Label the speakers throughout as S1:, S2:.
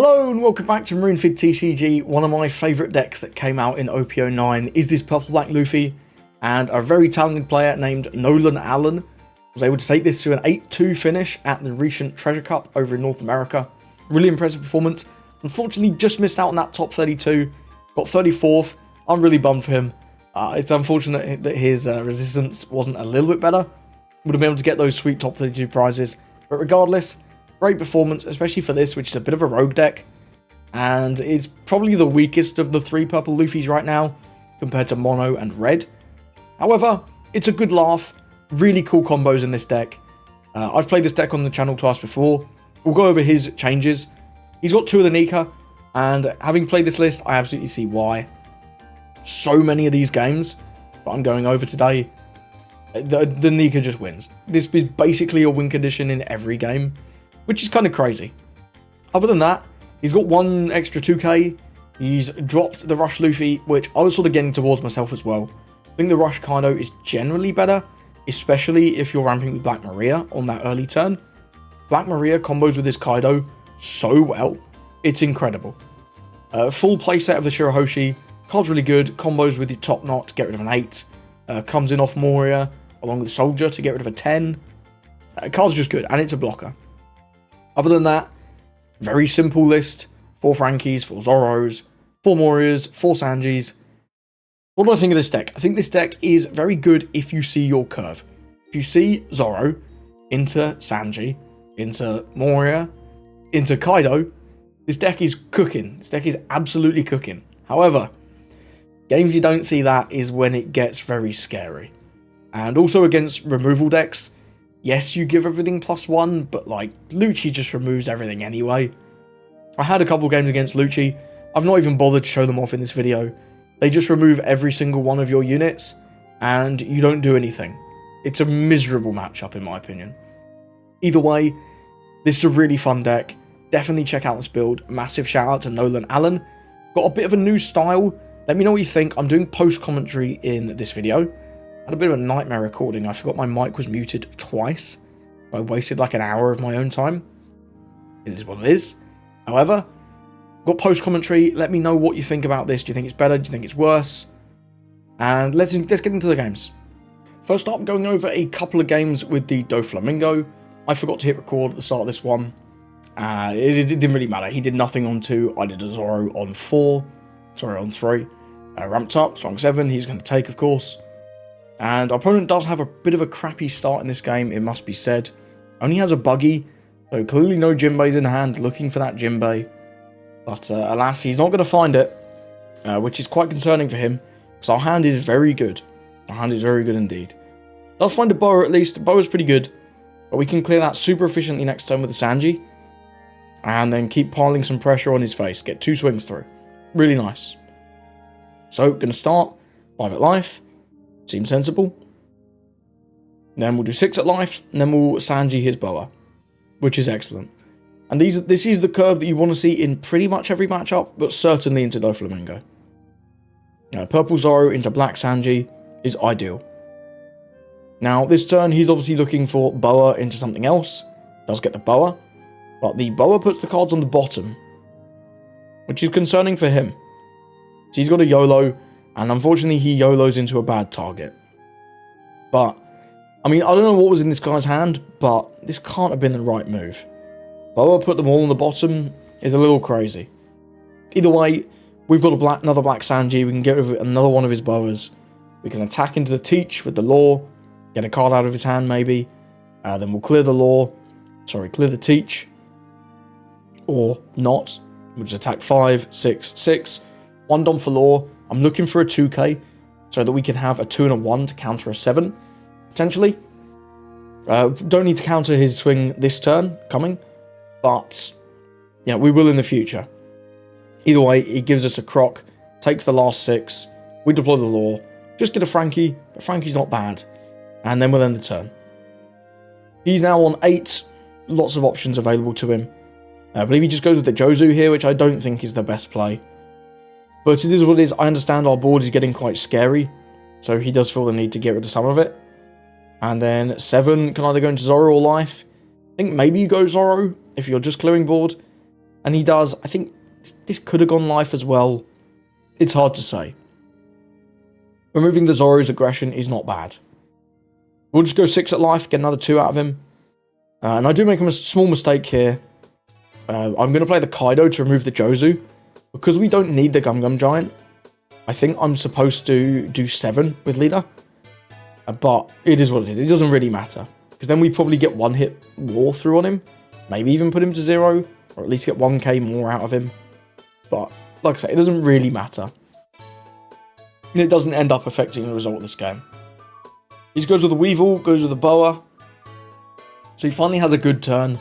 S1: Hello and welcome back to Maroonfig TCG. One of my favourite decks that came out in OP09 is this Purple Black Luffy, and a very talented player named Nolan Allen was able to take this to an 8-2 finish at the recent Treasure Cup over in North America. Really impressive performance. Unfortunately just missed out on that top 32, got 34th. I'm really bummed for him. It's unfortunate that his resistance wasn't a little bit better. Would have been able to get those sweet top 32 prizes, but regardless, great performance, especially for this, which is a bit of a rogue deck, and it's probably the weakest of the three purple Luffys right now, compared to mono and red. However, it's a good laugh, really cool combos in this deck. I've played this deck on the channel twice before. We'll go over his changes. He's got two of the Nika, and having played this list, I absolutely see why. So many of these games that I'm going over today, the Nika just wins. This is basically a win condition in every game, which is kind of crazy. Other than that, he's got one extra 2k. He's dropped the Rush Luffy, which I was sort of getting towards myself as well. I think the Rush Kaido is generally better, especially if you're ramping with Black Maria on that early turn. Black Maria combos with this Kaido so well, it's incredible. Full playset of the Shirahoshi, card's really good, combos with your Top Knot to get rid of an 8, comes in off Moria along with Soldier to get rid of a 10. Card's just good, and it's a blocker. Other than that, very simple list. 4 Frankies, 4 Zoros, 4 Morias, 4 Sanjis. What do I think of this deck? I think this deck is very good if you see your curve. If you see Zoro into Sanji, into Moria, into Kaido, this deck is cooking. This deck is absolutely cooking. However, games you don't see that is when it gets very scary. And also against removal decks, yes, you give everything +1, but like, Lucci just removes everything anyway. I had a couple games against Lucci. I've not even bothered to show them off in this video. They just remove every single one of your units, and you don't do anything. It's a miserable matchup, in my opinion. Either way, this is a really fun deck. Definitely check out this build. Massive shout out to Nolan Allen. Got a bit of a new style. Let me know what you think. I'm doing post-commentary in this video. Had a bit of a nightmare recording. I forgot my mic was muted twice. I wasted like an hour of my own time. It is what it is. However, got post commentary. Let me know what you think about this. Do you think it's better? Do you think it's worse? And let's get into the games. First up, going over a couple of games with the Doflamingo. I forgot to hit record at the start of this one. It didn't really matter. He did nothing on 2. I did a Zoro on 4. Sorry, on 3. Ramped up, strong 7. He's going to take, of course. And our opponent does have a bit of a crappy start in this game, it must be said. Only has a buggy, so clearly no Jinbeis in hand, looking for that Jinbei. But alas, he's not going to find it, which is quite concerning for him, because our hand is very good. Our hand is very good indeed. Does find a Boa at least. Boa's pretty good, but we can clear that super efficiently next turn with the Sanji. And then keep piling some pressure on his face, get 2 swings through. Really nice. So, going to start 5 at life. Seems sensible. Then we'll do 6 at life, and then we'll Sanji his Boa, which is excellent. And this is the curve that you want to see in pretty much every matchup, but certainly into Doflamingo. Purple Zoro into Black Sanji is ideal. Now, this turn, he's obviously looking for Boa into something else. Does get the Boa, but the Boa puts the cards on the bottom, which is concerning for him. So he's got a YOLO, and unfortunately he YOLOs into a bad target. But, I mean, I don't know what was in this guy's hand, but this can't have been the right move. Boa put them all on the bottom is a little crazy. Either way, we've got another Black Sanji, we can get rid of another one of his Boas. We can attack into the Teach with the Law, get a card out of his hand maybe, then we'll clear the Teach, or not. We'll just attack 5, 6, 6, 1 Dom for Law. I'm looking for a 2k, so that we can have a 2 and a 1 to counter a 7, potentially. Don't need to counter his swing this turn, coming, but, yeah, we will in the future. Either way, he gives us a Croc, takes the last 6, we deploy the Law, just get a Frankie, but Frankie's not bad, and then we'll end the turn. He's now on 8, lots of options available to him. I believe he just goes with the Jozu here, which I don't think is the best play. But it is what it is. I understand our board is getting quite scary, so he does feel the need to get rid of some of it. And then 7 can either go into Zoro or Life. I think maybe you go Zoro if you're just clearing board. And he does. I think this could have gone life as well. It's hard to say. Removing the Zoro's aggression is not bad. We'll just go 6 at life, get another 2 out of him. And I do make a small mistake here. I'm going to play the Kaido to remove the Jozu. Because we don't need the Gum Gum Giant, I think I'm supposed to do 7 with leader. But it is what it is. It doesn't really matter. Because then we probably get 1 hit war through on him. Maybe even put him to 0. Or at least get 1k more out of him. But, like I say, it doesn't really matter. It doesn't end up affecting the result of this game. He goes with the Weevil, goes with the Boa. So he finally has a good turn.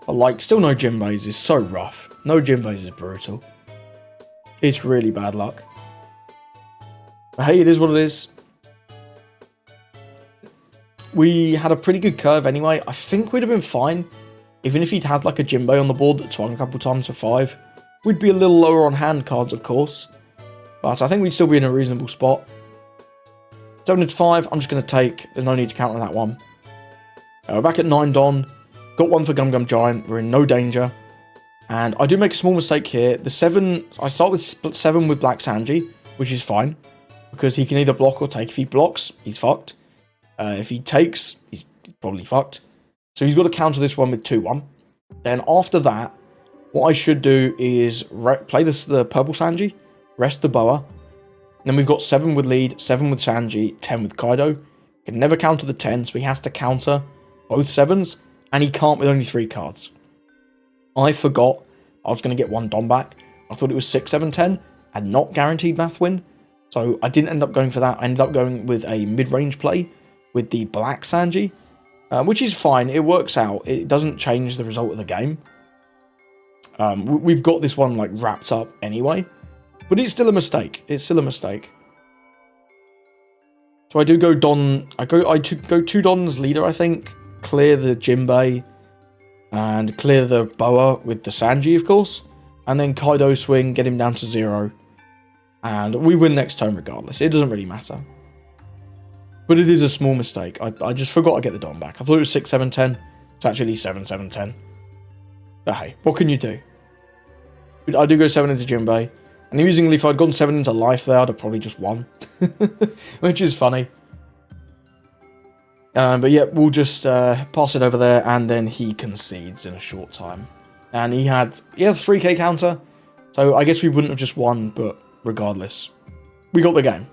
S1: But like, still no Jinbeis is so rough. No Jinbeis is brutal. It's really bad luck. But hey, it is what it is. We had a pretty good curve anyway. I think we'd have been fine. Even if he'd had like a Jinbei on the board that swung a couple times for 5. We'd be a little lower on hand cards, of course. But I think we'd still be in a reasonable spot. 7 into 5, I'm just going to take. There's no need to count on that one. We're back at 9 Don. Got 1 for Gum Gum Giant. We're in no danger. And I do make a small mistake here. The 7, I start with split 7 with Black Sanji, which is fine. Because he can either block or take. If he blocks, he's fucked. If he takes, he's probably fucked. So he's got to counter this one with 2-1. Then after that, what I should do is play the purple Sanji, rest the Boa. Then we've got 7 with lead, 7 with Sanji, 10 with Kaido. Can never counter the 10, so he has to counter both 7s. And he can't with only 3 cards. I forgot I was going to get 1 Dom back. I thought it was 6, 7, 10, and not guaranteed math win. So I didn't end up going for that. I ended up going with a mid-range play with the black Sanji, which is fine. It works out. It doesn't change the result of the game. We've got this one like wrapped up anyway, but it's still a mistake. It's still a mistake. So I do go Don. I go 2 Dons leader. I think clear the Jinbei and clear the Boa with the Sanji, of course, and then Kaido swing, get him down to 0, and we win next turn regardless. It doesn't really matter. But it is a small mistake. I just forgot to get the Don back. I thought it was 6, 7, 10. It's actually 7, 7, 10. But hey, what can you do? I do go 7 into Jinbei. And amusingly, if I'd gone 7 into life there, I'd have probably just won. Which is funny. But yeah, we'll just pass it over there, and then he concedes in a short time. And he had a 3k counter. So I guess we wouldn't have just won, but regardless, we got the game.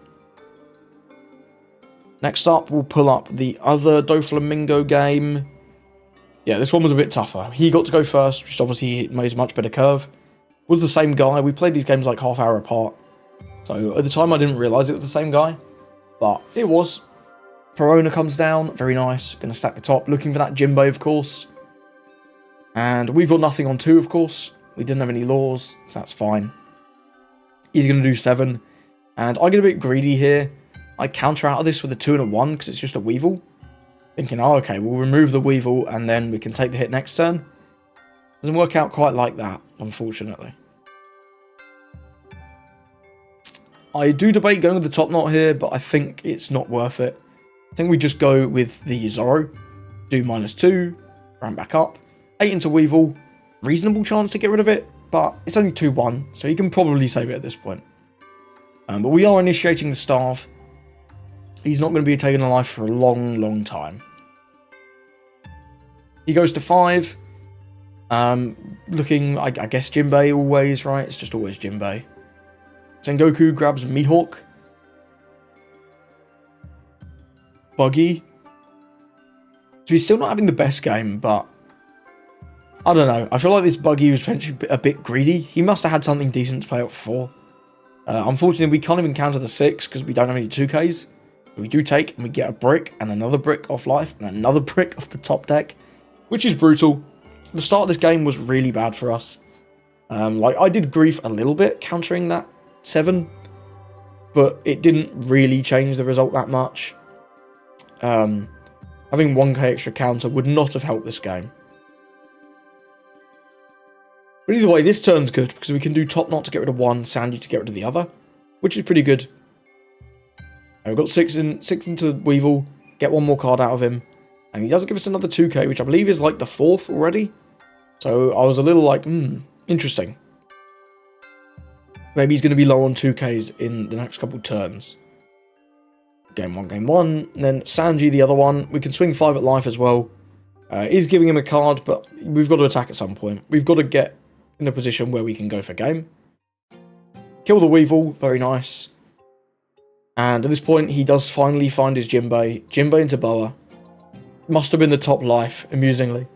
S1: Next up, we'll pull up the other Doflamingo game. Yeah, this one was a bit tougher. He got to go first, which obviously made a much better curve. Was the same guy. We played these games like half hour apart. So at the time, I didn't realise it was the same guy. But it was. Perona comes down. Very nice. Going to stack the top. Looking for that Jinbei, of course. And we've got nothing on 2, of course. We didn't have any laws, so that's fine. He's going to do 7. And I get a bit greedy here. I counter out of this with a 2 and a 1 because it's just a Weevil. Thinking, oh, okay, we'll remove the Weevil and then we can take the hit next turn. Doesn't work out quite like that, unfortunately. I do debate going with the top knot here, but I think it's not worth it. I think we just go with the Zoro. Do -2, ramp back up. 8 into Weevil. Reasonable chance to get rid of it, but it's only 2-1, so you can probably save it at this point. But we are initiating the Starve. He's not going to be taken alive for a long, long time. He goes to 5. Looking, I guess, Jinbei always, right? It's just always Jinbei. Sengoku grabs Mihawk. Buggy. So he's still not having the best game, but I don't know. I feel like this Buggy was potentially a bit greedy. He must have had something decent to play up for. Unfortunately, we can't even counter the 6 because we don't have any 2Ks. We do take, and we get a brick, and another brick off life, and another brick off the top deck, which is brutal. The start of this game was really bad for us. Like, I did grief a little bit countering that 7, but it didn't really change the result that much. Having 1k extra counter would not have helped this game. But either way, this turn's good, because we can do top knot to get rid of 1, Sanji to get rid of the other, which is pretty good. We've got 6 into Weevil, get 1 more card out of him, and he does give us another 2k, which I believe is like the 4th already. So I was a little like, Interesting. Maybe he's going to be low on 2Ks in the next couple turns. Game 1. Then Sanji, the other one. We can swing 5 at life as well. Is giving him a card, but we've got to attack at some point. We've got to get in a position where we can go for game. Kill the Weevil. Very nice. And at this point, he does finally find his Jinbei. Jinbei into Boa. Must have been the top life, amusingly.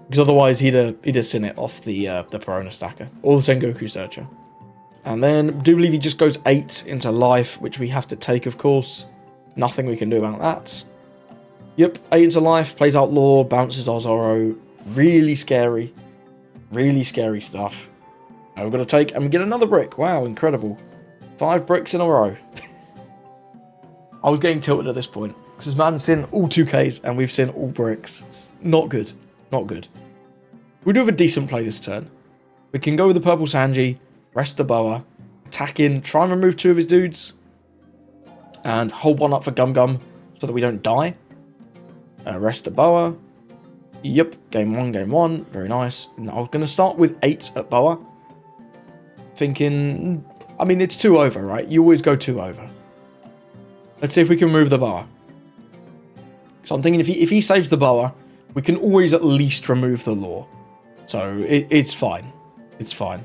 S1: Because otherwise, he'd have seen it off the Perona stacker. Or the Sengoku Searcher. And then, I do believe he just goes 8 into life, which we have to take, of course. Nothing we can do about that. Yep, 8 into life, plays out Law, bounces our Zoro. Really scary. Really scary stuff. Now we've got to take, and we get another brick. Wow, incredible. 5 bricks in a row. I was getting tilted at this point. Because this man's seen all 2Ks, and we've seen all bricks. It's not good. Not good. We do have a decent play this turn. We can go with the purple Sanji. Rest the Boa, attack in, try and remove 2 of his dudes, and hold 1 up for Gum Gum so that we don't die. Rest the Boa. Yep, game 1, very nice. And I was going to start with 8 at Boa. Thinking, I mean, it's 2 over, right? You always go 2 over. Let's see if we can remove the Boa. So I'm thinking if he saves the Boa, we can always at least remove the Law. So it's fine. It's fine.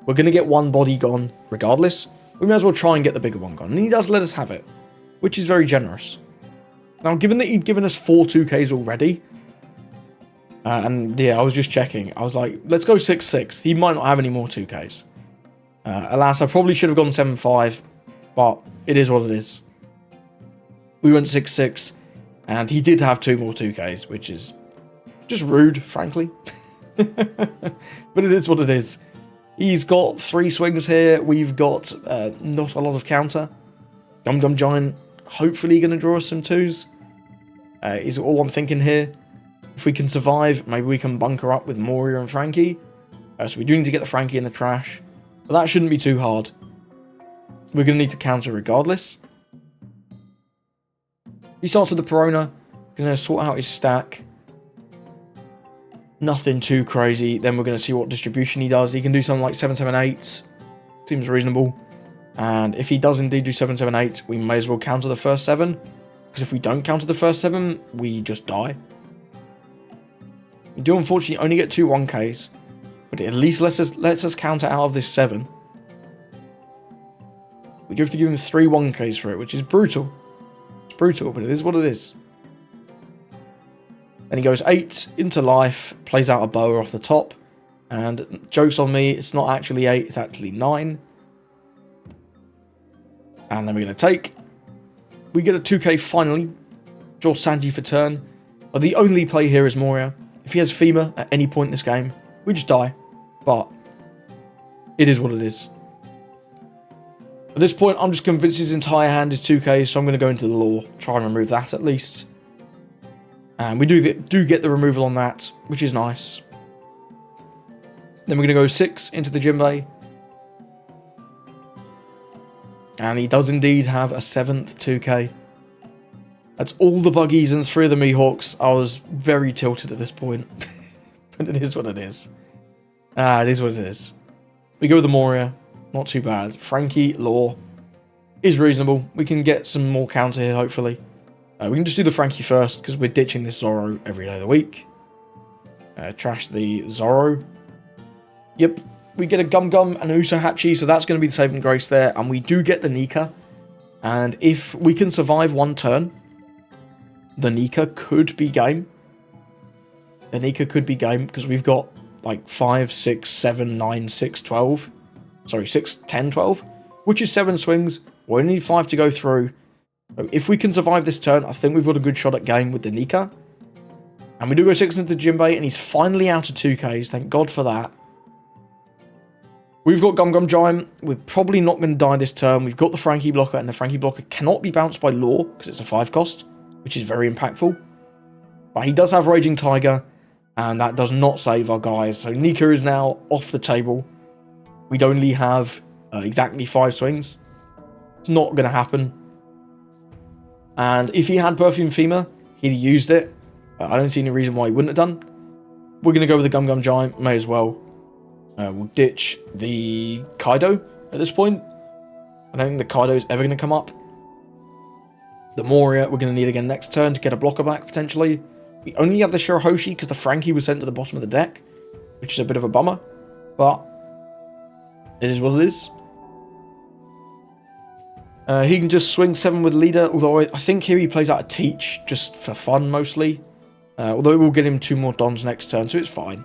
S1: We're going to get 1 body gone regardless. We may as well try and get the bigger one gone. And he does let us have it, which is very generous. Now, given that he'd given us 4 2Ks already, and yeah, I was just checking. I was like, let's go 6-6. He might not have any more 2Ks. Alas, I probably should have gone 7-5, but it is what it is. We went 6-6, and he did have 2 more 2Ks, which is just rude, frankly. But it is what it is. He's got 3 swings here. We've got not a lot of counter. Gum Gum Giant, hopefully going to draw us some 2s. Is all I'm thinking here. If we can survive, maybe we can bunker up with Moria and Frankie. So we do need to get the Frankie in the trash. But that shouldn't be too hard. We're going to need to counter regardless. He starts with the Perona. Going to sort out his stack. Nothing too crazy. Then we're going to see what distribution he does. He can do something like 7-7-8. Seems reasonable. And if he does indeed do 7-7-8, we may as well counter the first 7. Because if we don't counter the first 7, we just die. We do unfortunately only get 2 1Ks. But it at least lets us counter out of this 7. We do have to give him 3 1Ks for it, which is brutal. It's brutal, but it is what it is. Then he goes 8 into life, plays out a Boa off the top, and jokes on me, it's not actually 8, it's actually 9. And then we're going to take. We get a 2K finally, draw Sanji for turn, but the only play here is Moria. If he has FEMA at any point in this game, we just die, but it is what it is. At this point, I'm just convinced his entire hand is 2K, so I'm going to go into the Law, try and remove that at least. And we do get the removal on that, which is nice. Then we're going to go 6 into the Jinbei. And he does indeed have a 7th 2K. That's all the buggies and 3 of the Mihawks. I was very tilted at this point. But it is what it is. It is what it is. We go with the Moria. Not too bad. Frankie, Law is reasonable. We can get some more counter here, hopefully. We can just do the Frankie first, because we're ditching this Zoro every day of the week. Trash the Zoro. Yep. We get a Gum Gum and an Usohachi, so that's going to be the saving grace there. And we do get the Nika. And if we can survive 1 turn, the Nika could be game. The Nika could be game, because we've got like 5, 6, 7, 9, 6, 12. Sorry, 6, 10, 12. Which is 7 swings. We only need 5 to go through. So if we can survive this turn, I think we've got a good shot at game with the Nika. And we do go 6 into the Jinbei, and he's finally out of 2Ks. Thank God for that. We've got Gum Gum Giant. We're probably not going to die this turn. We've got the Frankie blocker, and the Frankie blocker cannot be bounced by Law, because it's a 5 cost, which is very impactful. But he does have Raging Tiger, and that does not save our guys. So Nika is now off the table. We'd only have exactly 5 swings. It's not going to happen. And if he had Perfume FEMA, he'd have used it. I don't see any reason why he wouldn't have done. We're going to go with the Gum Gum Giant. May as well. We'll ditch the Kaido at this point. I don't think the Kaido is ever going to come up. The Moria we're going to need again next turn to get a blocker back, potentially. We only have the Shirahoshi because the Frankie was sent to the bottom of the deck, which is a bit of a bummer. But it is what it is. He can just swing 7 with leader, although I think here he plays out a Teach just for fun mostly. Although it will get him 2 more Dons next turn, so it's fine.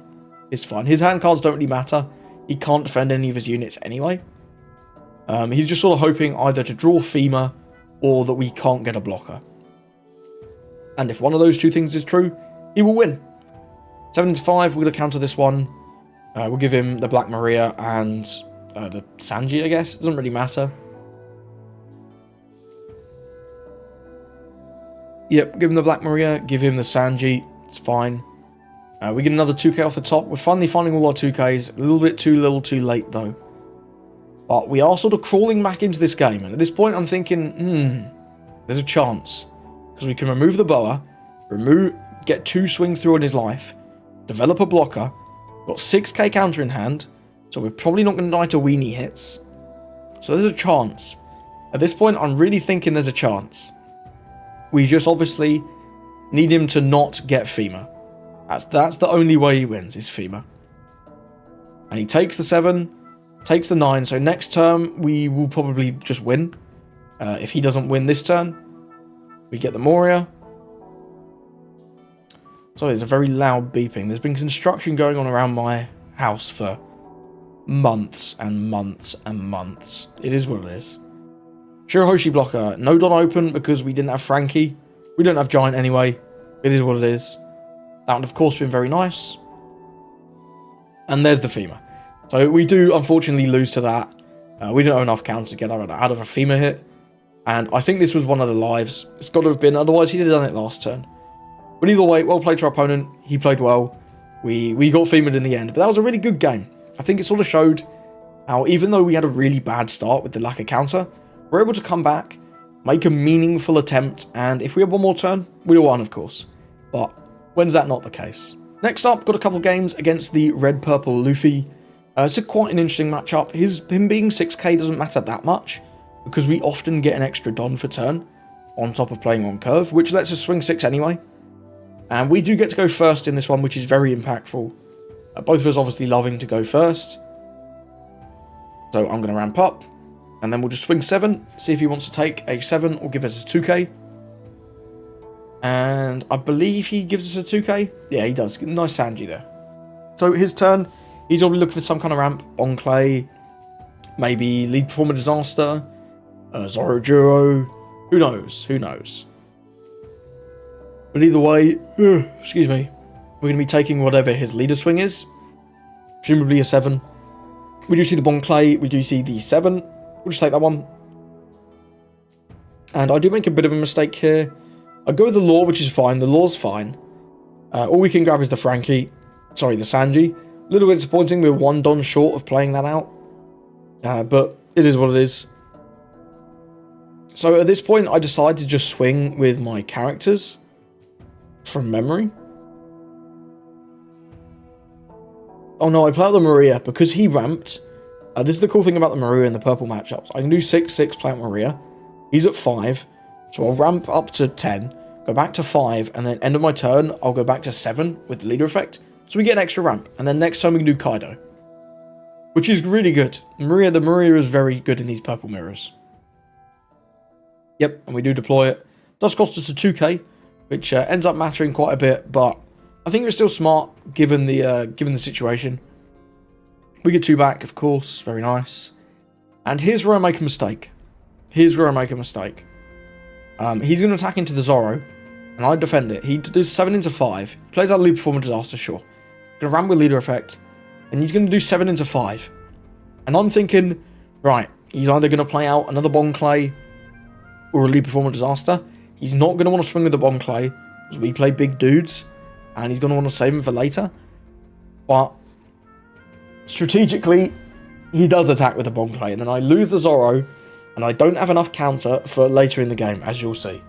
S1: It's fine. His hand cards don't really matter. He can't defend any of his units anyway. He's just sort of hoping either to draw FEMA or that we can't get a blocker. And if one of those two things is true, he will win. 7-5, we're going to counter this one. We'll give him the Black Maria and the Sanji, I guess. It doesn't really matter. Yep, give him the Black Maria, give him the Sanji. It's fine. We get another 2k off the top. We're finally finding all our 2ks. A little bit too little too late, though. But we are sort of crawling back into this game. And at this point, I'm thinking, there's a chance. Because we can remove the Boa, get 2 swings through in his life, develop a blocker, got 6k counter in hand, so we're probably not going to die to weenie hits. So there's a chance. At this point, I'm really thinking there's a chance. We just obviously need him to not get FEMA. That's the only way he wins, is FEMA. And he takes the 7, takes the 9, so next turn we will probably just win. If he doesn't win this turn, we get the Moria. Sorry, there's a very loud beeping. There's been construction going on around my house for months and months and months. It is what it is. Shirahoshi blocker. No Don open because we didn't have Frankie. We don't have Giant anyway. It is what it is. That would, of course, been very nice. And there's the FEMA. So we do, unfortunately, lose to that. We didn't have enough counters to get out of a FEMA hit. And I think this was one of the lives. It's got to have been, otherwise he'd have done it last turn. But either way, well played to our opponent. He played well. We got FEMA'd in the end. But that was a really good game. I think it sort of showed how, even though we had a really bad start with the lack of counter, we're able to come back, make a meaningful attempt, and if we had one more turn, we'd have won, of course. But when's that not the case? Next up, got a couple games against the red-purple Luffy. It's quite an interesting matchup. Him being 6k doesn't matter that much, because we often get an extra Don for turn, on top of playing on curve, which lets us swing 6 anyway. And we do get to go first in this one, which is very impactful. Both of us obviously loving to go first. So I'm going to ramp up. And then we'll just swing 7, see if he wants to take a 7 or give us a 2k. And I believe he gives us a 2k. Yeah, he does. Nice Sanji there. So his turn, he's already looking for some kind of ramp on clay. Maybe lead performer disaster. Zoro Juro. Who knows? Who knows? But either way, excuse me, we're going to be taking whatever his leader swing is. Presumably a 7. We do see the Bon Clay. We do see the 7. We'll just take that one. And I do make a bit of a mistake here. I go with the Law, which is fine. The Law's fine. All we can grab is the Frankie. Sorry, the Sanji. A little bit disappointing. We're 1 Don short of playing that out. But it is what it is. So at this point, I decide to just swing with my characters. From memory. Oh no, I play out the Maria because he ramped. This is the cool thing about the Maria and the purple matchups. I can do 6-6, play out Maria. He's at 5. So I'll ramp up to 10, go back to 5, and then end of my turn, I'll go back to 7 with the leader effect. So we get an extra ramp. And then next time we can do Kaido. Which is really good. The Maria is very good in these purple mirrors. Yep, and we do deploy it. Does cost us a 2k, which ends up mattering quite a bit, but I think it was still smart given the situation. We get 2 back, of course. Very nice. And here's where I make a mistake. He's going to attack into the Zoro, and I defend it. He does 7 into 5. He plays out lead performer disaster, sure. Going to ram with leader effect, and he's going to do 7 into 5. And I'm thinking, right, he's either going to play out another Bon Clay or a lead performer disaster. He's not going to want to swing with the Bon Clay, because we play big dudes, and he's going to want to save him for later. But strategically, he does attack with the Bon Clay, and then I lose the Zoro, and I don't have enough counter for later in the game, as you'll see.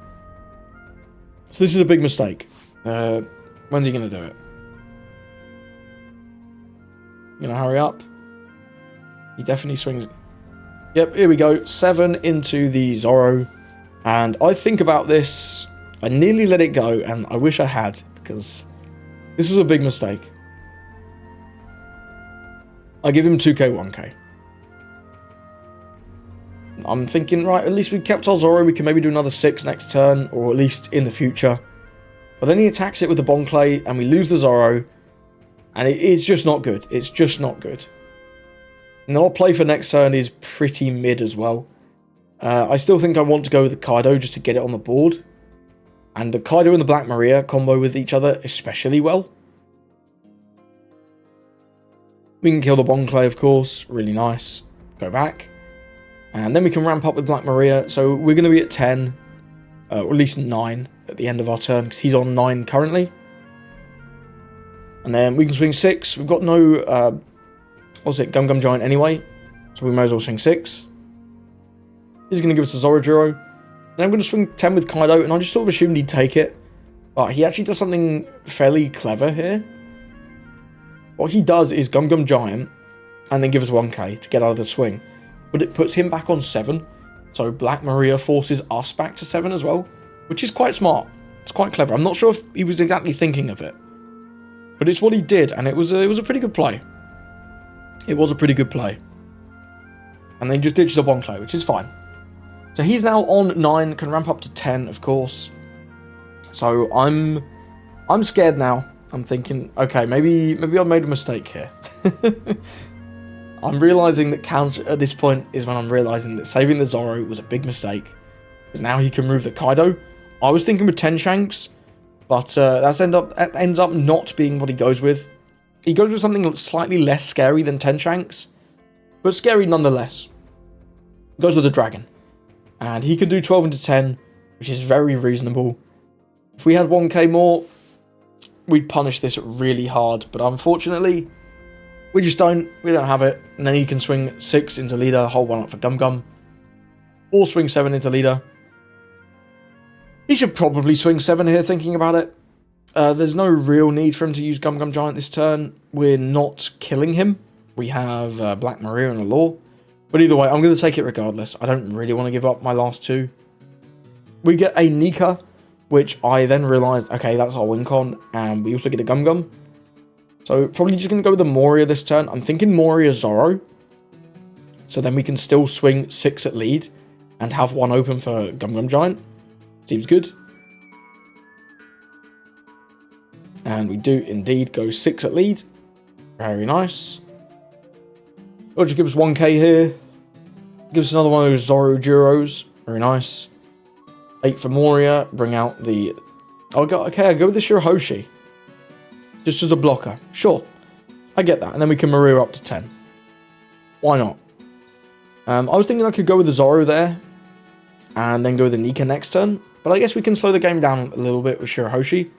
S1: So this is a big mistake. When's he going to do it? Going to hurry up? He definitely swings. Yep, here we go. 7 into the Zoro. And I think about this. I nearly let it go, and I wish I had, because this was a big mistake. I give him 2k, 1k. I'm thinking, right, at least we kept our Zoro. We can maybe do another 6 next turn, or at least in the future. But then he attacks it with the Bon Clay, and we lose the Zoro. And it's just not good. It's just not good. And our play for next turn is pretty mid as well. I still think I want to go with the Kaido just to get it on the board. And the Kaido and the Black Maria combo with each other especially well. We can kill the Bon Clay, of course. Really nice. Go back. And then we can ramp up with Black Maria. So we're going to be at 10. Or at least 9 at the end of our turn. Because he's on 9 currently. And then we can swing 6. We've got no... what's it? Gum Gum Giant anyway. So we may as well swing 6. He's going to give us a Zorojuro. Then I'm going to swing 10 with Kaido. And I just sort of assumed he'd take it. But he actually does something fairly clever here. What he does is Gum Gum Giant. And then give us 1k to get out of the swing. But it puts him back on 7. So Black Maria forces us back to 7 as well. Which is quite smart. It's quite clever. I'm not sure if he was exactly thinking of it. But it's what he did. And it was a pretty good play. It was a pretty good play. And then just ditches the Bon Clay, which is fine. So he's now on 9, can ramp up to 10, of course. So I'm scared now. I'm thinking, okay, maybe I made a mistake here. I'm realizing that counter at this point is when I'm realizing that saving the Zoro was a big mistake. Because now he can move the Kaido. I was thinking with 10 Shanks, but that ends up not being what he goes with. He goes with something slightly less scary than 10 Shanks, but scary nonetheless. Goes with the Dragon. And he can do 12 into 10, which is very reasonable. If we had 1k more, we'd punish this really hard. But unfortunately, we just don't. We don't have it. And then he can swing 6 into leader, hold 1 up for Gum Gum. Or swing 7 into leader. He should probably swing 7 here, thinking about it. There's no real need for him to use Gum Gum Giant this turn. We're not killing him. We have Black Maria and a Law. But either way, I'm going to take it regardless. I don't really want to give up my last 2. We get a Nika, which I then realised, okay, that's our win con. And we also get a Gum Gum. So probably just going to go with the Moria this turn. I'm thinking Moria Zoro. So then we can still swing 6 at lead. And have 1 open for Gum Gum Giant. Seems good. And we do indeed go 6 at lead. Very nice. Or just give us 1k here. Give us another one of those Zoro Juros. Very nice. 8 for Moria. Bring out the... I go with the Shirahoshi. Just as a blocker. Sure. I get that. And then we can Maria up to 10. Why not? I was thinking I could go with the Zoro there. And then go with the Nika next turn. But I guess we can slow the game down a little bit with Shirahoshi.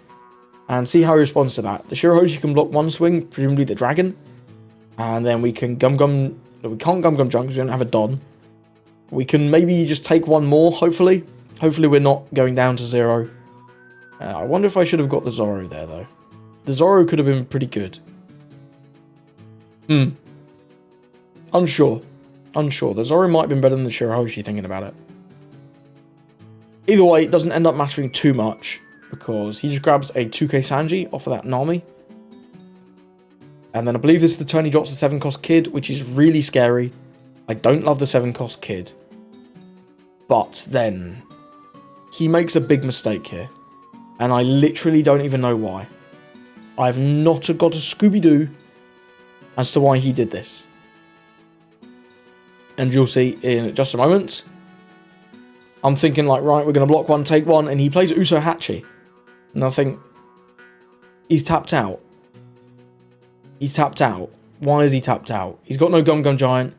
S1: And see how he responds to that. The Shirahoshi can block 1 swing. Presumably the Dragon. And then we can Gum Gum... We can't Gum Gum Junk because we don't have a Don. We can maybe just take 1 more, hopefully. Hopefully we're not going down to 0. I wonder if I should have got the Zoro there, though. The Zoro could have been pretty good. Unsure. The Zoro might have been better than the Shirahoshi, thinking about it. Either way, it doesn't end up mattering too much. Because he just grabs a 2k Sanji off of that Nami. And then I believe this is the turn he drops the 7 cost Kid, which is really scary. I don't love the 7 cost Kid. But then he makes a big mistake here. And I literally don't even know why. I've not got a Scooby-Doo as to why he did this. And you'll see in just a moment. I'm thinking like, right, we're going to block 1, take 1. And he plays Uso Hachi. And I think he's tapped out. He's tapped out. Why is he tapped out? He's got no Gum Gum Giant.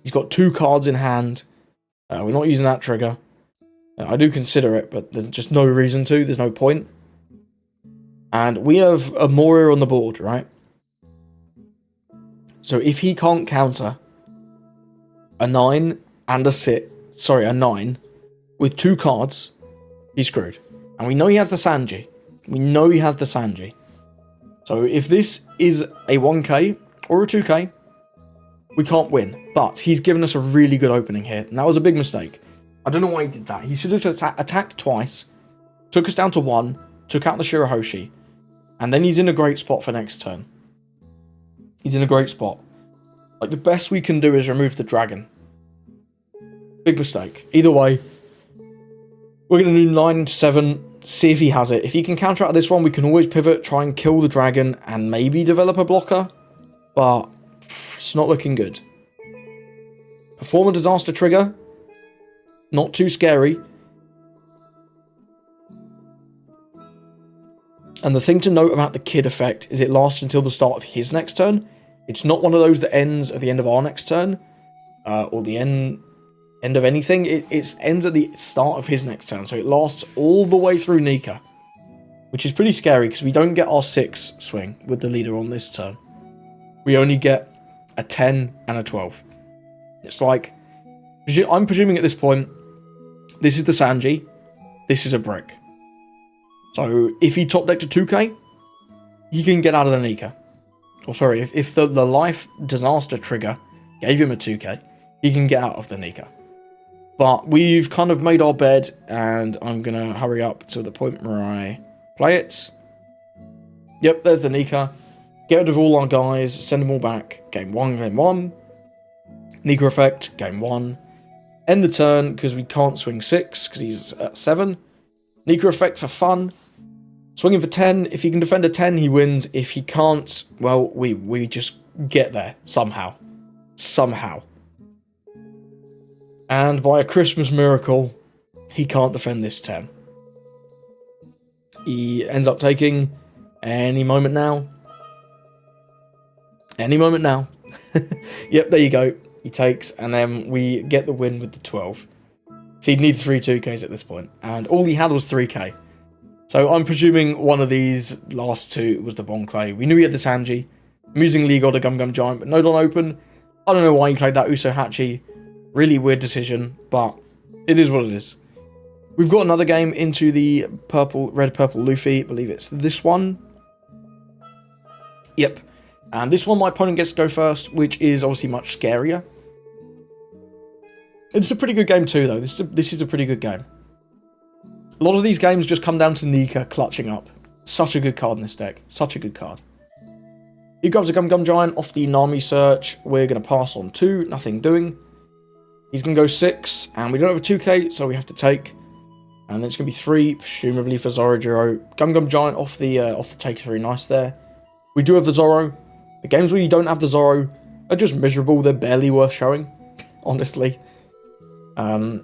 S1: He's got 2 cards in hand. We're not using that trigger. I do consider it, but there's just no reason to. There's no point. And we have a Moria on the board, right? So if he can't counter a 9 and a 9 with 2 cards, he's screwed. And we know he has the Sanji. So if this is a 1k or a 2k, we can't win. But he's given us a really good opening here, and that was a big mistake. I don't know why he did that. He should have just attacked twice, took us down to 1, took out the Shirahoshi, and then he's in a great spot for next turn. He's in a great spot. Like, the best we can do is remove the dragon. Big mistake. Either way, we're going to do 9-7, see if he has it. If he can counter out this one, we can always pivot, try and kill the dragon, and maybe develop a blocker. But it's not looking good. Perform a disaster trigger. Not too scary. And the thing to note about the kid effect is it lasts until the start of his next turn. It's not one of those that ends at the end of our next turn. Or the end of anything. It ends at the start of his next turn. So it lasts all the way through Nika. Which is pretty scary because we don't get our 6 swing with the leader on this turn. We only get a 10 and a 12. It's like, I'm presuming at this point, this is the Sanji, this is a brick. So if he top decked a 2k, he can get out of the Nika. Or sorry, if the life disaster trigger gave him a 2k, he can get out of the Nika. But we've kind of made our bed, and I'm going to hurry up to the point where I play it. Yep, there's the Nika. Get rid of all our guys, send them all back. Game 1, game 1. Nika effect, game 1. End the turn, because we can't swing 6, because he's at 7. Nika effect for fun. Swinging for 10. If he can defend a 10, he wins. If he can't, well, we just get there, somehow. Somehow. And by a Christmas miracle, he can't defend this 10. He ends up taking any moment now. Any moment now. Yep, there you go. He takes, and then we get the win with the 12. So he'd need 3 2Ks at this point, and all he had was 3k. So I'm presuming one of these last 2 was the Bon Clay. We knew he had the Sanji. Amusingly got a Gum Gum Giant, but no Don Open. I don't know why he played that Uso Hachi. Really weird decision, but it is what it is. We've got another game into the red purple Luffy. I believe it's this one. Yep. And this one my opponent gets to go first, which is obviously much scarier. It's a pretty good game too, though. This is a pretty good game. A lot of these games just come down to Nika clutching up. Such a good card in this deck. Such a good card. He grabs a Gum Gum Giant off the Nami search. We're going to pass on 2. Nothing doing. He's going to go 6. And we don't have a 2k, so we have to take. And then it's going to be 3, presumably for Zorojiro. Gum Gum Giant off the take is very nice there. We do have the Zoro. The games where you don't have the Zoro are just miserable. They're barely worth showing, honestly. I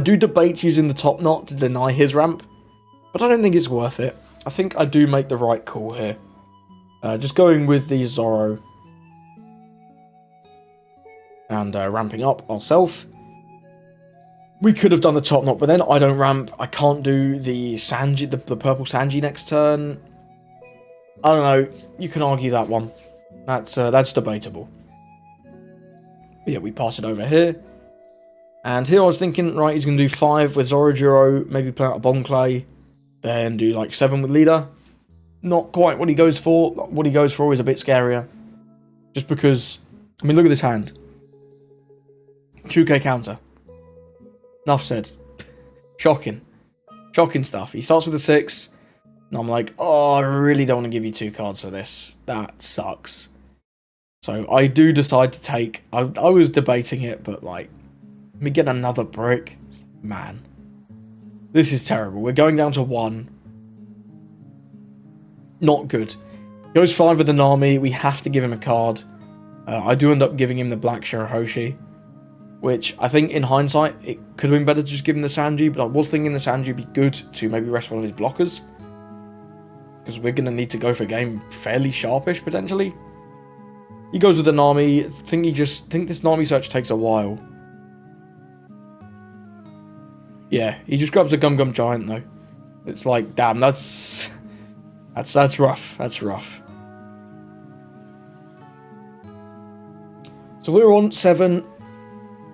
S1: do debate using the top knot to deny his ramp, but I don't think it's worth it. I think I do make the right call here. Just going with the Zoro and ramping up ourselves. We could have done the top knot, but then I don't ramp. I can't do the Sanji, the purple Sanji next turn. I don't know. You can argue that one. That's debatable. But yeah, we pass it over here. And here I was thinking, right, he's going to do 5 with Zorojiro, maybe play out a Bon Clay, then do like 7 with Leader. Not quite what he goes for. What he goes for is a bit scarier. Just because, I mean, look at this hand. 2k counter. Enough said. Shocking. Shocking stuff. He starts with a 6. And I'm like, oh, I really don't want to give you 2 cards for this. That sucks. So I do decide to take. I was debating it, but like, let me get another brick. Man. This is terrible. We're going down to 1. Not good. Goes 5 with the Nami. We have to give him a card. I do end up giving him the Black Shirahoshi, which I think in hindsight, it could have been better to just give him the Sanji, but I was thinking the Sanji would be good to maybe rest one of his blockers, because we're going to need to go for a game fairly sharpish, potentially. He goes with the Nami. I think this Nami search takes a while. Yeah, he just grabs a Gum Gum Giant, though. It's like, damn, that's rough. That's rough. So we're on 7.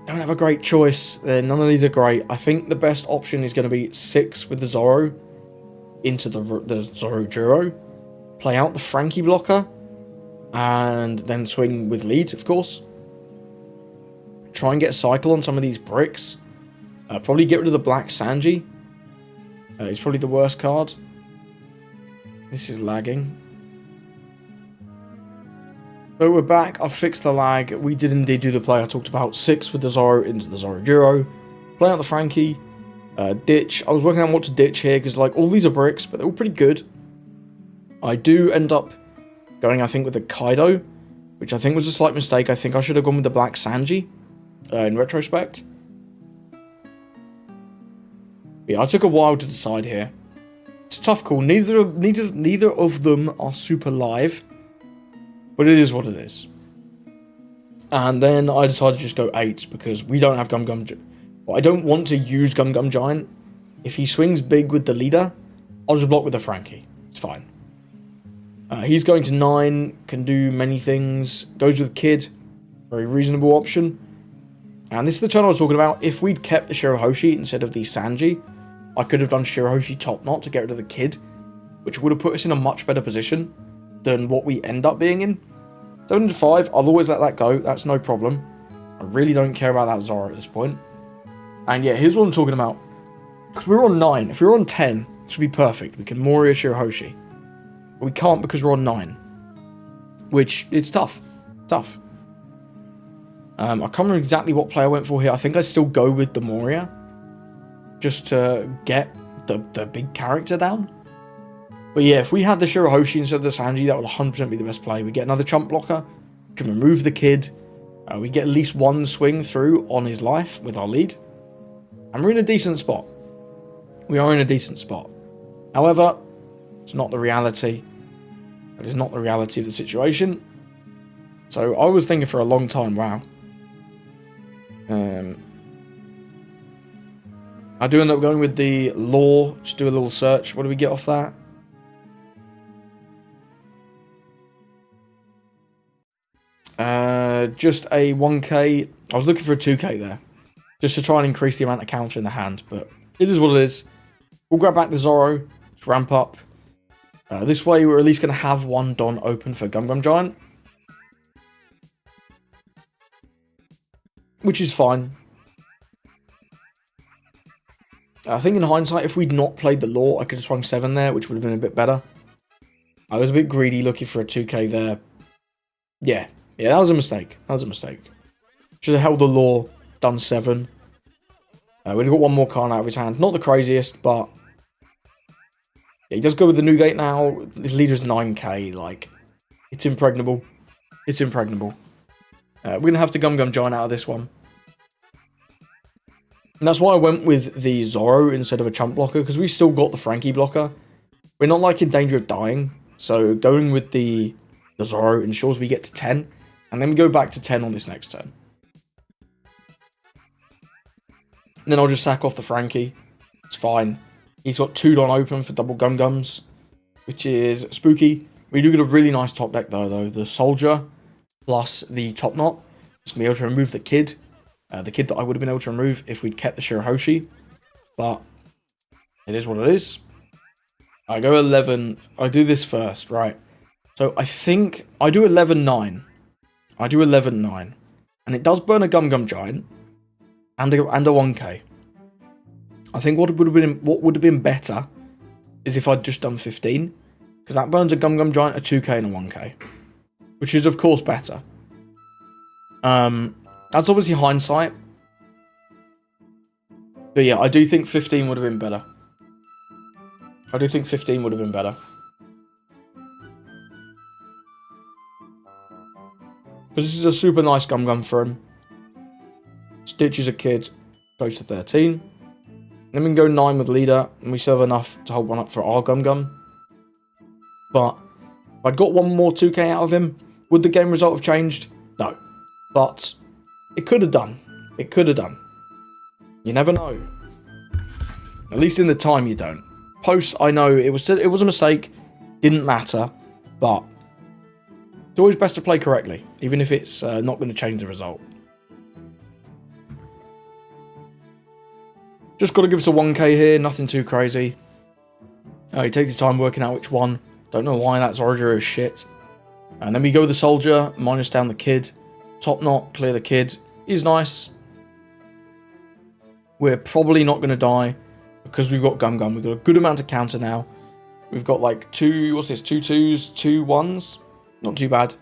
S1: Don't have a great choice. None of these are great. I think the best option is going to be 6 with the Zoro into the Zorojiro. Play out the Frankie blocker. And then swing with lead, of course. Try and get a cycle on some of these bricks. Probably get rid of the black Sanji. It's probably the worst card. This is lagging. So we're back. I've fixed the lag. We did indeed do the play I talked about. 6 with the Zoro into the Zoro Juro. Play out the Frankie. Ditch. I was working out what to ditch here because like all these are bricks, but they're all pretty good. I do end up going, I think, with the Kaido, which I think was a slight mistake. I think I should have gone with the black Sanji in retrospect. Yeah, I took a while to decide here. It's a tough call. Neither of them are super live, but it is what it is. And then I decided to just go 8 because we don't have Gum Gum. Well, I don't want to use Gum Gum Giant. If he swings big with the leader, I'll just block with the Frankie. It's fine. He's going to 9, can do many things. Goes with Kid, very reasonable option. And this is the turn I was talking about. If we'd kept the Shirahoshi instead of the Sanji, I could have done Shirahoshi top knot to get rid of the Kid, which would have put us in a much better position than what we end up being in. 7 to 5, I'll always let that go. That's no problem. I really don't care about that Zoro at this point. And yeah, here's what I'm talking about. Because we're on 9. If we were on 10, this would be perfect. We can Moria Shirahoshi. But we can't because we're on 9. Which, it's tough. Tough. I can't remember exactly what play I went for here. I think I still go with the Moria. Just to get the big character down. But yeah, if we had the Shirahoshi instead of the Sanji, that would 100% be the best play. We get another chump blocker. We can remove the Kid. We get at least one swing through on his life with our lead. And we're in a decent spot. We are in a decent spot. However, it's not the reality. It is not the reality of the situation. So I was thinking for a long time, wow. I do end up going with the law. Just do a little search. What do we get off that? Just a 1k. I was looking for a 2k there. Just to try and increase the amount of counter in the hand. But it is what it is. We'll grab back the Zoro. Let's ramp up. This way we're at least going to have one Don open for Gum Gum Giant. Which is fine. I think in hindsight, if we'd not played the law, I could have swung 7 there, which would have been a bit better. I was a bit greedy looking for a 2k there. Yeah, that was a mistake. Should have held the law, done 7. We'd have got one more card out of his hand. Not the craziest, but... yeah, he does go with the Newgate now. His leader's 9k, like... it's impregnable. It's impregnable. We're going to have to Gum Gum Giant out of this one. And that's why I went with the Zoro instead of a chump blocker, because we've still got the Frankie blocker. We're not like in danger of dying, so going with the Zoro ensures we get to 10, and then we go back to 10 on this next turn. And then I'll just sack off the Frankie. It's fine. He's got 2 Don open for double Gum Gums, which is spooky. We do get a really nice top deck though. The Soldier plus the Top Knot. It's going to be able to remove the Kid. The Kid that I would have been able to remove if we'd kept the Shirahoshi. But it is what it is. I go 11. I do this first, right? So I think I do 11-9. I do 11-9. And it does burn a Gum Gum Giant. And a 1k. I think what would have been better is if I'd just done 15. Because that burns a Gum Gum Giant, a 2k and a 1k. Which is of course better. That's obviously hindsight. But yeah, I do think 15 would have been better. I do think 15 would have been better. Because this is a super nice Gum Gum for him. Stitch is a Kid. Goes to 13. Then we can go 9 with leader. And we still have enough to hold one up for our Gum Gum. But if I'd got one more 2k out of him, would the game result have changed? No. But it could have done. It could have done. You never know. At least in the time you don't. Post, I know it was a mistake. Didn't matter. But it's always best to play correctly. Even if it's not going to change the result. Just got to give us a 1k here. Nothing too crazy. He takes his time working out which one. Don't know why that Zoro is shit. And then we go with the soldier, minus down the kid. Top knot, clear the kid. Is nice. We're probably not going to die because we've got Gum Gum. We've got a good amount of counter now. We've got like two, what's this, 2 2s, 2 1s. Not too bad.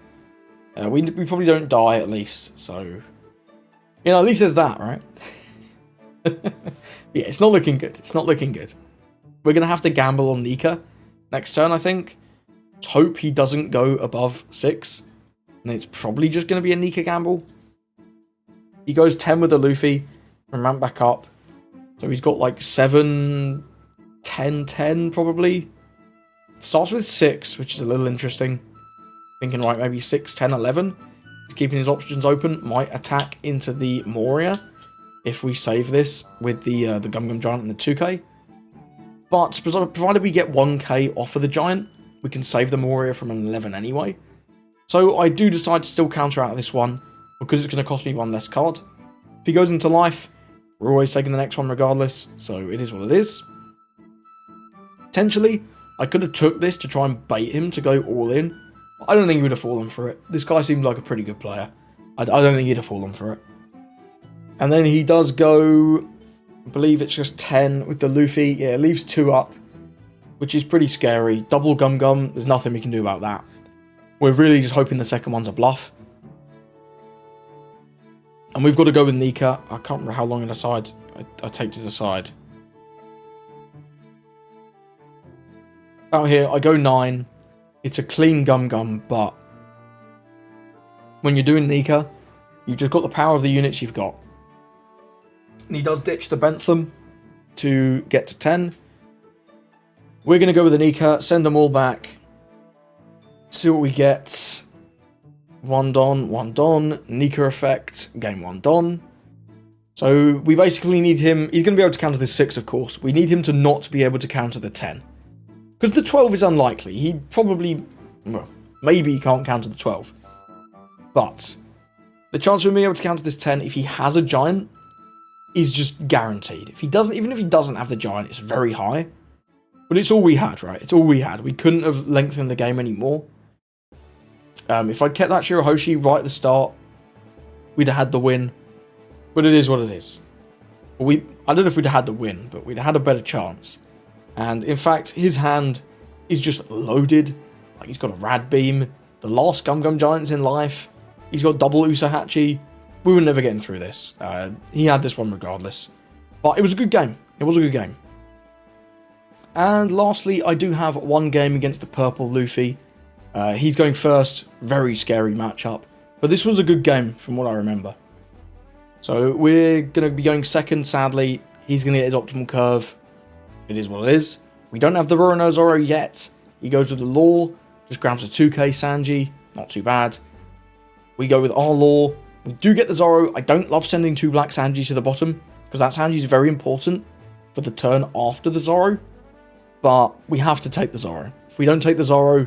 S1: We probably don't die at least, so... You know, at least there's that, right? Yeah, it's not looking good. It's not looking good. We're going to have to gamble on Nika next turn, I think. Let's hope he doesn't go above 6. And it's probably just going to be a Nika gamble. He goes 10 with the Luffy and ramp back up. So he's got like 7, 10, 10 probably. Starts with 6, which is a little interesting. Thinking, right, maybe 6, 10, 11. He's keeping his options open. Might attack into the Moria if we save this with the Gum Gum Giant and the 2k. But provided we get 1k off of the Giant, we can save the Moria from an 11 anyway. So I do decide to still counter out this one because it's going to cost me 1 less card. If he goes into life, we're always taking the next one regardless, so it is what it is. Potentially, I could have took this to try and bait him to go all in. I don't think he would have fallen for it. This guy seemed like a pretty good player. I don't think he'd have fallen for it. And then he does go, I believe it's just 10 with the Luffy. Yeah, it leaves 2 up, which is pretty scary. Double Gum Gum, there's nothing we can do about that. We're really just hoping the second one's a bluff. And we've got to go with Nika. I can't remember how long I take to decide. Out here, I go 9. It's a clean Gum Gum, but when you're doing Nika, you've just got the power of the units you've got. And he does ditch the Bentham to get to 10. We're going to go with the Nika, send them all back. See what we get. 1 Don, 1 Don. Nika effect, game 1 Don. So we basically need him... He's going to be able to counter the 6, of course. We need him to not be able to counter the 10. Because the 12 is unlikely. He probably... Well, maybe he can't counter the 12. But the chance of him being able to counter this 10, if he has a Giant, is just guaranteed. If he doesn't... Even if he doesn't have the Giant, it's very high. But it's all we had, right? It's all we had. We couldn't have lengthened the game anymore. If I'd kept that Shirahoshi right at the start, we'd have had the win. But it is what it is. I don't know if we'd have had the win, but we'd have had a better chance. And in fact, his hand is just loaded. Like, he's got a Rad Beam, the last Gum Gum Giants in life. He's got double Usahachi. We were never getting through this. He had this one regardless. But it was a good game. It was a good game. And lastly, I do have one game against the purple Luffy. He's going first. Very scary matchup. But this was a good game from what I remember. So we're going to be going second, sadly. He's going to get his optimal curve. It is what it is. We don't have the Roronoa Zoro yet. He goes with the Law. Just grabs a 2k Sanji. Not too bad. We go with our Law. We do get the Zoro. I don't love sending 2 black Sanjis to the bottom, because that Sanji is very important for the turn after the Zoro. But we have to take the Zoro. If we don't take the Zoro,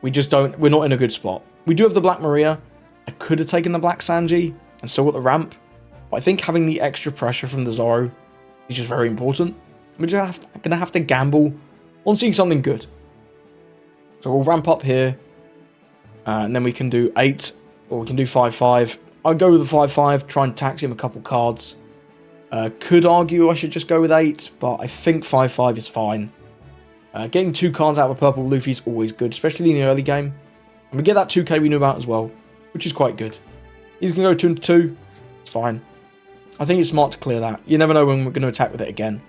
S1: we're not in a good spot. We do have the Black Maria. I could have taken the Black Sanji and still got the ramp. But I think having the extra pressure from the Zoro is just very important. We're just going to have to gamble on seeing something good. So we'll ramp up here. And then we can do 8. Or we can do 5-5. I'll go with the 5-5. Try and tax him a couple cards. Could argue I should just go with 8. But I think 5-5 is fine. Getting 2 cards out of a purple Luffy is always good. Especially in the early game. And we get that 2k we knew about as well. Which is quite good. He's going to go 2-2. It's fine. I think it's smart to clear that. You never know when we're going to attack with it again.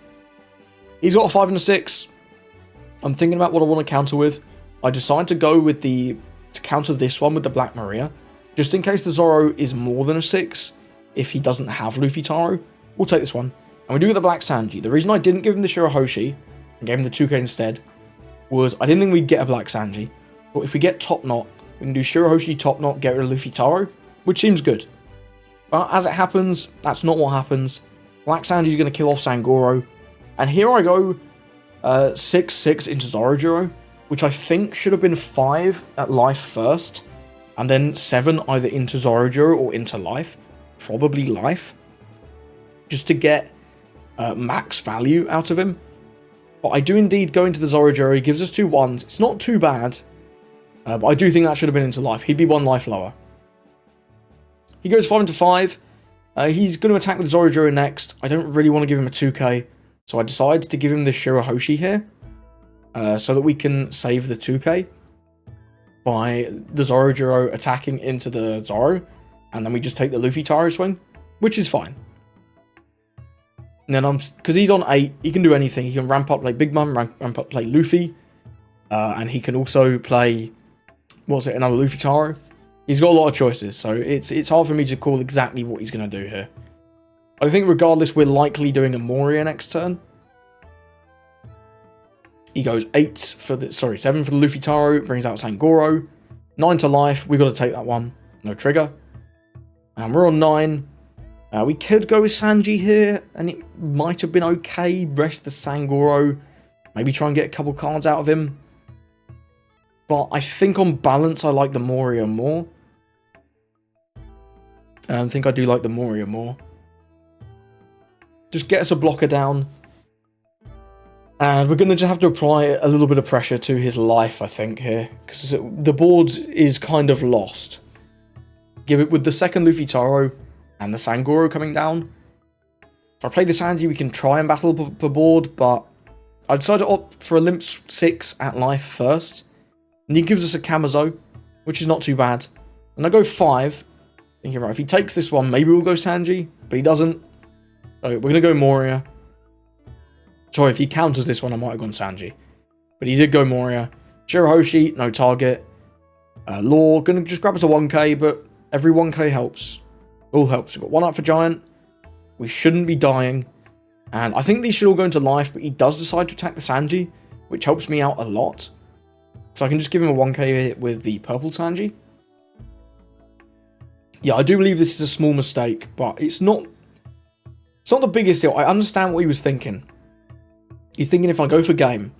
S1: He's got a 5 and a 6. I'm thinking about what I want to counter with. I decide to go with to counter this one with the Black Maria. Just in case the Zoro is more than a 6. If he doesn't have Luffy Taro, we'll take this one. And we do with the Black Sanji. The reason I didn't give him the Shirahoshi and gave him the 2k instead was I didn't think we'd get a Black Sanji. But if we get Top Knot, we can do Shirahoshi, Top Knot, get rid of Luffy Taro, which seems good. But as it happens, that's not what happens. Black Sanji's going to kill off Sangoro. And here I go, 6-6 into Zorojuro, which I think should have been 5 at life first, and then 7 either into Zorojuro or into life, probably life, just to get max value out of him. But I do indeed go into the Zorojuro. He gives us 2 1s. It's not too bad. But I do think that should have been into life. He'd be 1 life lower. He goes 5 into 5. He's going to attack with Zorojuro next. I don't really want to give him a 2k. So I decided to give him the Shirahoshi here. So that we can save the 2k. By the Zorojuro attacking into the Zoro. And then we just take the Luffy Taro swing. Which is fine. And then because he's on 8, he can do anything. He can ramp up like Big Mom, ramp up play Luffy. And he can also play, another Luffy Taro. He's got a lot of choices, so it's hard for me to call exactly what he's going to do here. I think regardless, we're likely doing a Moria next turn. He goes 7 for the Luffy Taro, brings out Sangoro. 9 to life, we've got to take that one. No trigger. And we're on 9. We could go with Sanji here, and it might have been okay. Rest the Sangoro. Maybe try and get a couple cards out of him. But I think on balance, I like the Moria more. I think I do like the Moria more. Just get us a blocker down. And we're going to just have to apply a little bit of pressure to his life, I think, here. Because the board is kind of lost. Give it with the second Luffy Taro and the Sangoro coming down. If I play the Sanji, we can try and battle per board, but I decided to opt for a Limp 6 at life first. And he gives us a Kamazo, which is not too bad. And I go 5. Thinking, right, if he takes this one, maybe we'll go Sanji. But he doesn't. So we're going to go Moria. Sorry, if he counters this one, I might have gone Sanji. But he did go Moria. Shirahoshi, no target. Law, going to just grab us a 1k, but every 1k helps. All helps. We've got 1 up for Giant. We shouldn't be dying. And I think these should all go into life, but he does decide to attack the Sanji, which helps me out a lot. So I can just give him a 1k hit with the purple Sanji. Yeah, I do believe this is a small mistake, but it's not the biggest deal. I understand what he was thinking. He's thinking if I go for game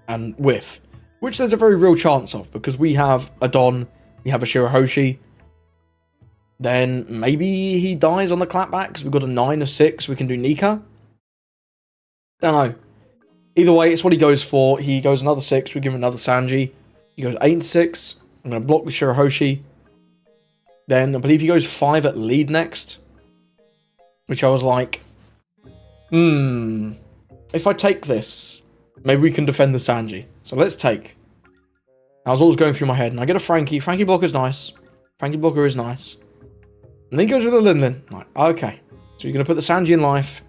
S1: and whiff, which there's a very real chance of, because we have a Don, we have a Shirahoshi, then maybe he dies on the clapback, because we've got a 9, a 6, we can do Nika. Don't know. Either way, it's what he goes for. He goes another 6, we give him another Sanji. He goes 8 and 6, I'm going to block the Shirahoshi. Then I believe he goes 5 at lead next. Which I was like, if I take this, maybe we can defend the Sanji. So let's take. I was always going through my head, and I get a Frankie. Frankie Blocker's nice. Frankie Blocker is nice. And then he goes with a Lin. Like, okay. So you're going to put the Sanji in life.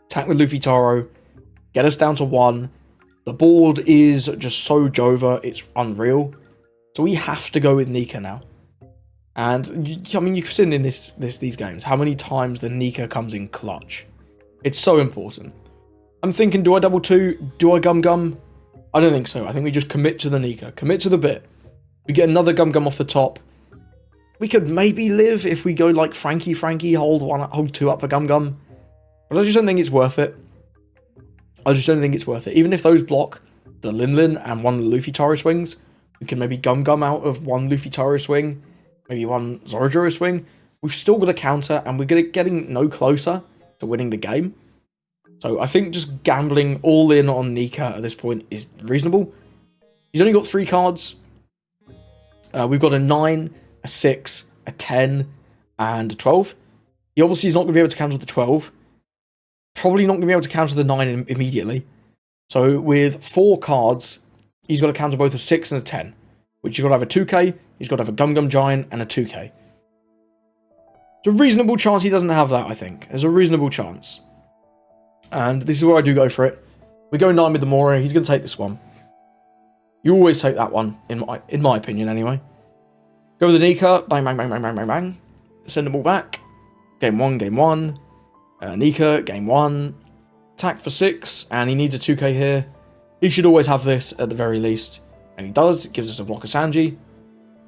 S1: Attack with Luffy Taro. Get us down to 1. The board is just so Jova, it's unreal. So we have to go with Nika now. And, you've seen in these games how many times the Nika comes in clutch. It's so important. I'm thinking, do I double 2? Do I gum? I don't think so. I think we just commit to the Nika. Commit to the bit. We get another gum off the top. We could maybe live if we go like Frankie, hold 2 up for gum. But I just don't think it's worth it. Even if those block the Lin and one of the Luffy Taro swings, we can maybe gum out of one Luffy Taro swing. Maybe one Zorojuro swing. We've still got a counter, and we're getting no closer to winning the game. So I think just gambling all in on Nika at this point is reasonable. He's only got 3 cards. We've got a 9, a 6, a 10, and a 12. He obviously is not going to be able to counter the 12. Probably not going to be able to counter the 9 immediately. So with 4 cards, he's got to counter both a 6 and a 10. Which you've got to have a 2k, he's got to have a Gum Giant, and a 2k. There's a reasonable chance he doesn't have that, I think. There's a reasonable chance. And this is where I do go for it. We go 9 with the Moria, he's going to take this one. You always take that one, in my opinion anyway. Go with the Nika, bang. Send the ball back. Game 1. Nika, game 1. Attack for 6, and he needs a 2k here. He should always have this at the very least. And he does, it gives us a block of Sanji.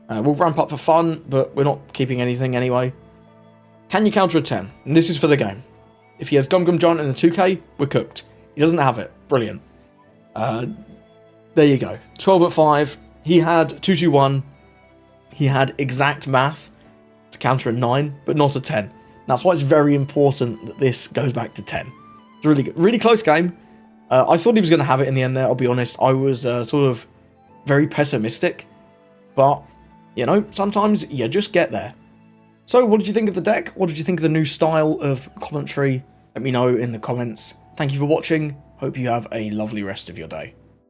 S1: We'll ramp up for fun, but we're not keeping anything anyway. Can you counter a 10? And this is for the game. If he has Gum Giant and a 2k, we're cooked. He doesn't have it. Brilliant. There you go. 12 at 5. He had 2-2-1. He had exact math to counter a 9, but not a 10. That's why it's very important that this goes back to 10. It's really good. Really close game. I thought he was going to have it in the end there, I'll be honest. I was sort of very pessimistic but, you know, sometimes you just get there. So, what did you think of the deck? What did you think of the new style of commentary? Let me know in the comments. Thank you for watching. Hope you have a lovely rest of your day.